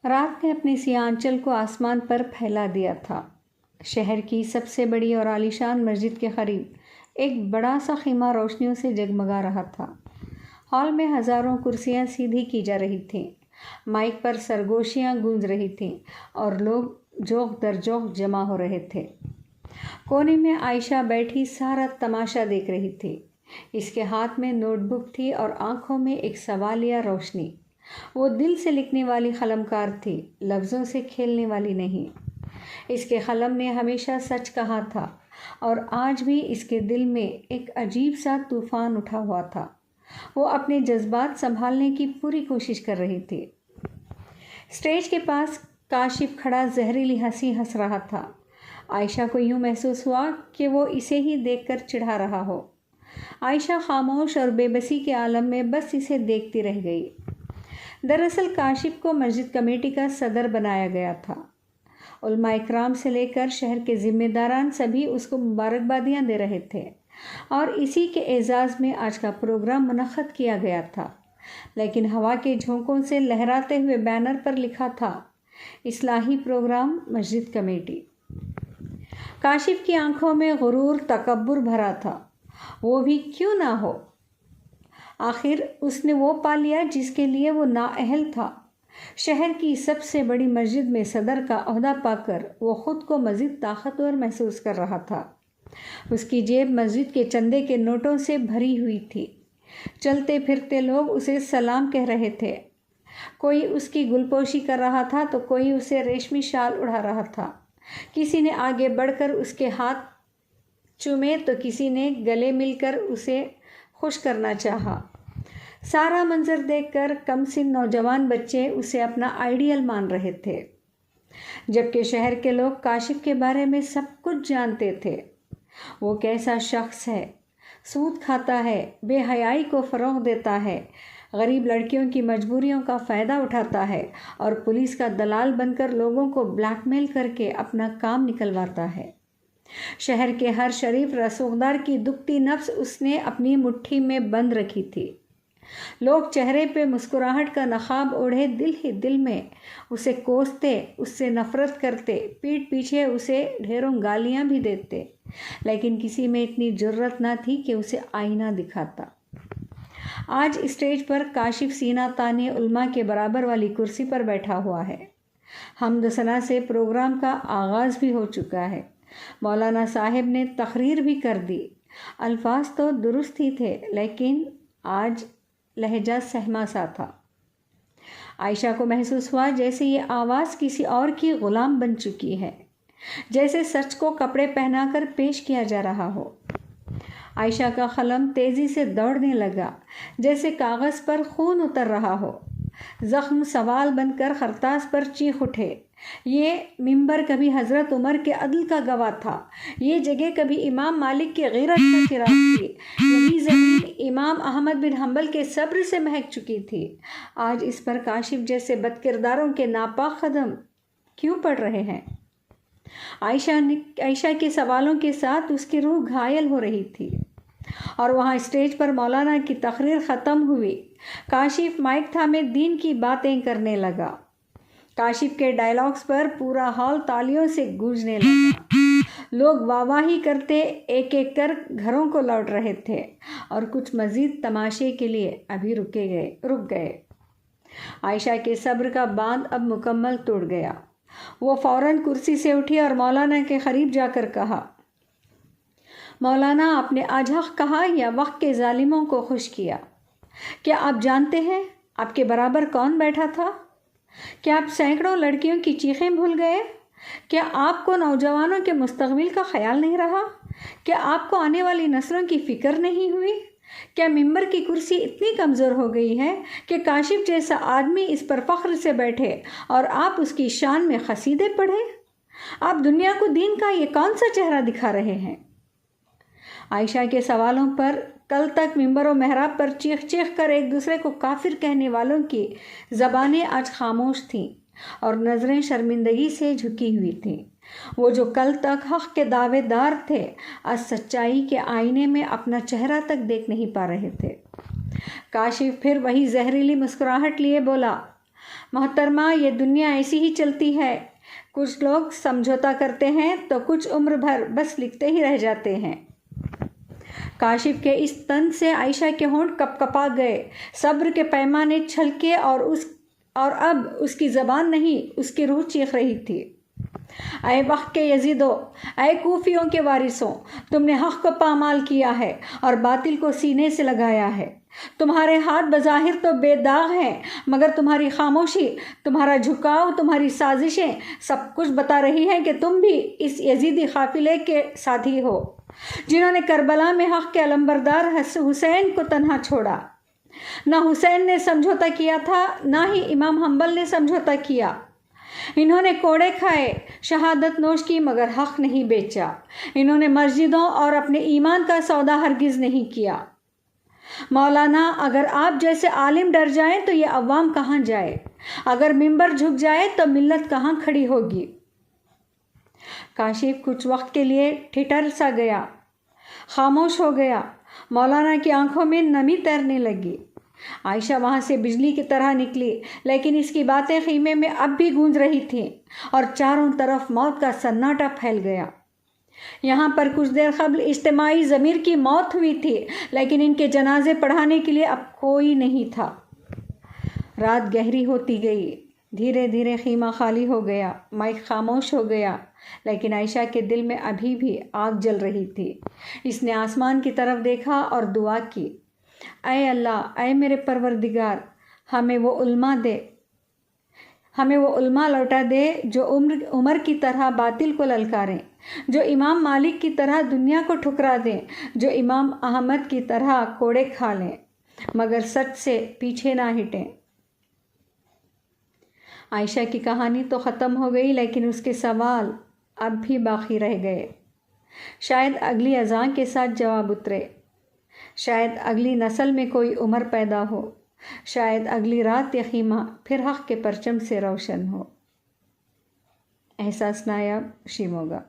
رات نے اپنی سیاہ آنچل کو آسمان پر پھیلا دیا تھا۔ شہر کی سب سے بڑی اور عالیشان مسجد کے قریب ایک بڑا سا خیمہ روشنیوں سے جگمگا رہا تھا۔ ہال میں ہزاروں کرسیاں سیدھی کی جا رہی تھیں، مائک پر سرگوشیاں گونج رہی تھیں اور لوگ جوق در جوق جمع ہو رہے تھے۔ کونے میں عائشہ بیٹھی سارا تماشا دیکھ رہی تھی۔ اس کے ہاتھ میں نوٹ بک تھی اور آنکھوں میں ایک سوالیہ روشنی۔ وہ دل سے لکھنے والی قلمکار تھی، لفظوں سے کھیلنے والی نہیں۔ اس کے قلم نے ہمیشہ سچ کہا تھا اور آج بھی اس کے دل میں ایک عجیب سا طوفان اٹھا ہوا تھا۔ وہ اپنے جذبات سنبھالنے کی پوری کوشش کر رہی تھی۔ اسٹیج کے پاس کاشف کھڑا زہریلی ہنسی ہنس رہا تھا۔ عائشہ کو یوں محسوس ہوا کہ وہ اسے ہی دیکھ کر چڑھا رہا ہو۔ عائشہ خاموش اور بے بسی کے عالم میں بس اسے دیکھتی رہ گئی۔ دراصل کاشف کو مسجد کمیٹی کا صدر بنایا گیا تھا۔ علماء اکرام سے لے کر شہر کے ذمہ داران سبھی اس کو مبارکبادیاں دے رہے تھے اور اسی کے اعزاز میں آج کا پروگرام منعقد کیا گیا تھا، لیکن ہوا کے جھونکوں سے لہراتے ہوئے بینر پر لکھا تھا اصلاحی پروگرام مسجد کمیٹی۔ کاشف کی آنکھوں میں غرور تکبر بھرا تھا۔ وہ بھی کیوں نہ ہو، آخر اس نے وہ پا لیا جس کے لیے وہ نااہل تھا۔ شہر کی سب سے بڑی مسجد میں صدر کا عہدہ پا کر وہ خود کو مزید طاقتور محسوس کر رہا تھا۔ اس کی جیب مسجد کے چندے کے نوٹوں سے بھری ہوئی تھی۔ چلتے پھرتے لوگ اسے سلام کہہ رہے تھے۔ کوئی اس کی گلپوشی کر رہا تھا تو کوئی اسے ریشمی شال اڑا رہا تھا۔ کسی نے آگے بڑھ کر اس کے ہاتھ چومے تو کسی نے گلے مل کر اسے خوش کرنا چاہا۔ سارا منظر دیکھ کر کم سن نوجوان بچے اسے اپنا آئیڈیل مان رہے تھے، جبکہ شہر کے لوگ کاشف کے بارے میں سب کچھ جانتے تھے۔ وہ کیسا شخص ہے، سود کھاتا ہے، بے حیائی کو فروغ دیتا ہے، غریب لڑکیوں کی مجبوریوں کا فائدہ اٹھاتا ہے اور پولیس کا دلال بن کر لوگوں کو بلیک میل کر کے اپنا کام نکلواتا ہے۔ شہر کے ہر شریف رسوخدار کی دکھتی نفس اس نے اپنی مٹھی میں بند رکھی تھی۔ لوگ چہرے پہ مسکراہٹ کا نقاب اوڑھے دل ہی دل میں اسے کوستے، اس سے نفرت کرتے، پیٹھ پیچھے اسے ڈھیروں گالیاں بھی دیتے، لیکن کسی میں اتنی جرت نہ تھی کہ اسے آئینہ دکھاتا۔ آج اسٹیج پر کاشف سینہ تانے علماء کے برابر والی کرسی پر بیٹھا ہوا ہے۔ حمد و ثنا سے پروگرام کا آغاز بھی ہو چکا ہے۔ مولانا صاحب نے تقریر بھی کر دی۔ الفاظ تو درست ہی تھے، لیکن آج لہجہ سہما سا تھا۔ عائشہ کو محسوس ہوا جیسے یہ آواز کسی اور کی غلام بن چکی ہے، جیسے سچ کو کپڑے پہنا کر پیش کیا جا رہا ہو۔ عائشہ کا قلم تیزی سے دوڑنے لگا، جیسے کاغذ پر خون اتر رہا ہو۔ زخم سوال بن کر کرتاس پر چیخ اٹھے۔ یہ منبر کبھی حضرت عمر کے عدل کا گواہ تھا، یہ جگہ کبھی امام مالک کی غیرت کا چراغ تھی، یہی زمین امام احمد بن حنبل کے صبر سے مہک چکی تھی۔ آج اس پر کاشف جیسے بدکرداروں کے ناپاک قدم کیوں پڑ رہے ہیں؟ عائشہ کے سوالوں کے ساتھ اس کی روح گھائل ہو رہی تھی، اور وہاں اسٹیج پر مولانا کی تقریر ختم ہوئی۔ کاشف مائک تھامے دین کی باتیں کرنے لگا۔ کاشف کے ڈائلاگز پر پورا ہال تالیوں سے گونجنے لگا۔ لوگ واہ واہی کرتے ایک ایک کر گھروں کو لوٹ رہے تھے اور کچھ مزید تماشے کے لیے ابھی رک گئے۔ عائشہ کے صبر کا باندھ اب مکمل ٹوٹ گیا۔ وہ فوراً کرسی سے اٹھی اور مولانا کے قریب جا کر کہا، مولانا آپ نے آج حق کہا یا وقت کے ظالموں کو خوش کیا؟ کیا آپ جانتے ہیں آپ کے برابر کون بیٹھا تھا؟ کیا آپ سینکڑوں لڑکیوں کی چیخیں بھول گئے؟ کیا آپ کو نوجوانوں کے مستقبل کا خیال نہیں رہا؟ کیا آپ کو آنے والی نسلوں کی فکر نہیں ہوئی؟ کیا منبر کی کرسی اتنی کمزور ہو گئی ہے کہ کاشف جیسا آدمی اس پر فخر سے بیٹھے اور آپ اس کی شان میں قصیدے پڑھیں؟ آپ دنیا کو دین کا یہ کون سا چہرہ دکھا رہے ہیں؟ عائشہ کے سوالوں پر کل تک منبر و محراب پر چیخ چیخ کر ایک دوسرے کو کافر کہنے والوں کی زبانیں آج خاموش تھیں اور نظریں شرمندگی سے جھکی ہوئی تھیں۔ وہ جو کل تک حق کے دعوے دار تھے، آج سچائی کے آئینے میں اپنا چہرہ تک دیکھ نہیں پا رہے تھے۔ کاشف پھر وہی زہریلی مسکراہٹ لیے بولا، محترمہ یہ دنیا ایسی ہی چلتی ہے، کچھ لوگ سمجھوتا کرتے ہیں تو کچھ عمر بھر بس لکھتے ہی رہ جاتے ہیں۔ کاشف کے اس طنز سے عائشہ کے ہونٹ کپ کپا گئے، صبر کے پیمانے چھلکے اور اب اس کی زبان نہیں اس کی روح چیخ رہی تھی۔ اے وقت کے یزیدو، اے کوفیوں کے وارثوں، تم نے حق کو پامال کیا ہے اور باطل کو سینے سے لگایا ہے۔ تمہارے ہاتھ بظاہر تو بے داغ ہیں، مگر تمہاری خاموشی، تمہارا جھکاؤ، تمہاری سازشیں سب کچھ بتا رہی ہیں کہ تم بھی اس یزیدی قافلے کے ساتھی ہو جنہوں نے کربلا میں حق کے علمبردار حسین کو تنہا چھوڑا۔ نہ حسین نے سمجھوتا کیا تھا، نہ ہی امام حنبل نے سمجھوتا کیا۔ انہوں نے کوڑے کھائے، شہادت نوش کی، مگر حق نہیں بیچا۔ انہوں نے مسجدوں اور اپنے ایمان کا سودا ہرگز نہیں کیا۔ مولانا، اگر آپ جیسے عالم ڈر جائیں تو یہ عوام کہاں جائے؟ اگر منبر جھک جائے تو ملت کہاں کھڑی ہوگی؟ کاشف کچھ وقت کے لیے ٹھٹر سا گیا، خاموش ہو گیا۔ مولانا کی آنکھوں میں نمی تیرنے لگی۔ عائشہ وہاں سے بجلی کی طرح نکلی، لیکن اس کی باتیں خیمے میں اب بھی گونج رہی تھیں اور چاروں طرف موت کا سناٹا پھیل گیا۔ یہاں پر کچھ دیر قبل اجتماعی ضمیر کی موت ہوئی تھی، لیکن ان کے جنازے پڑھانے کے لیے اب کوئی نہیں تھا۔ رات گہری ہوتی گئی، دھیرے دھیرے خیمہ خالی ہو گیا، مائک خاموش ہو گیا، لیکن عائشہ کے دل میں ابھی بھی آگ جل رہی تھی۔ اس نے آسمان کی طرف دیکھا اور دعا کی، اے اللہ، اے میرے پروردگار، ہمیں وہ علماء لوٹا دے جو عمر کی طرح باطل کو للکاریں، جو امام مالک کی طرح دنیا کو ٹھکرا دیں، جو امام احمد کی طرح کوڑے کھا لیں مگر سچ سے پیچھے نہ ہٹیں۔ عائشہ کی کہانی تو ختم ہو گئی، لیکن اس کے سوال اب بھی باقی رہ گئے۔ شاید اگلی اذان کے ساتھ جواب اترے، شاید اگلی نسل میں کوئی عمر پیدا ہو، شاید اگلی رات یہ خیمہ پھر حق کے پرچم سے روشن ہو۔ احساس نایاب، شیموگا۔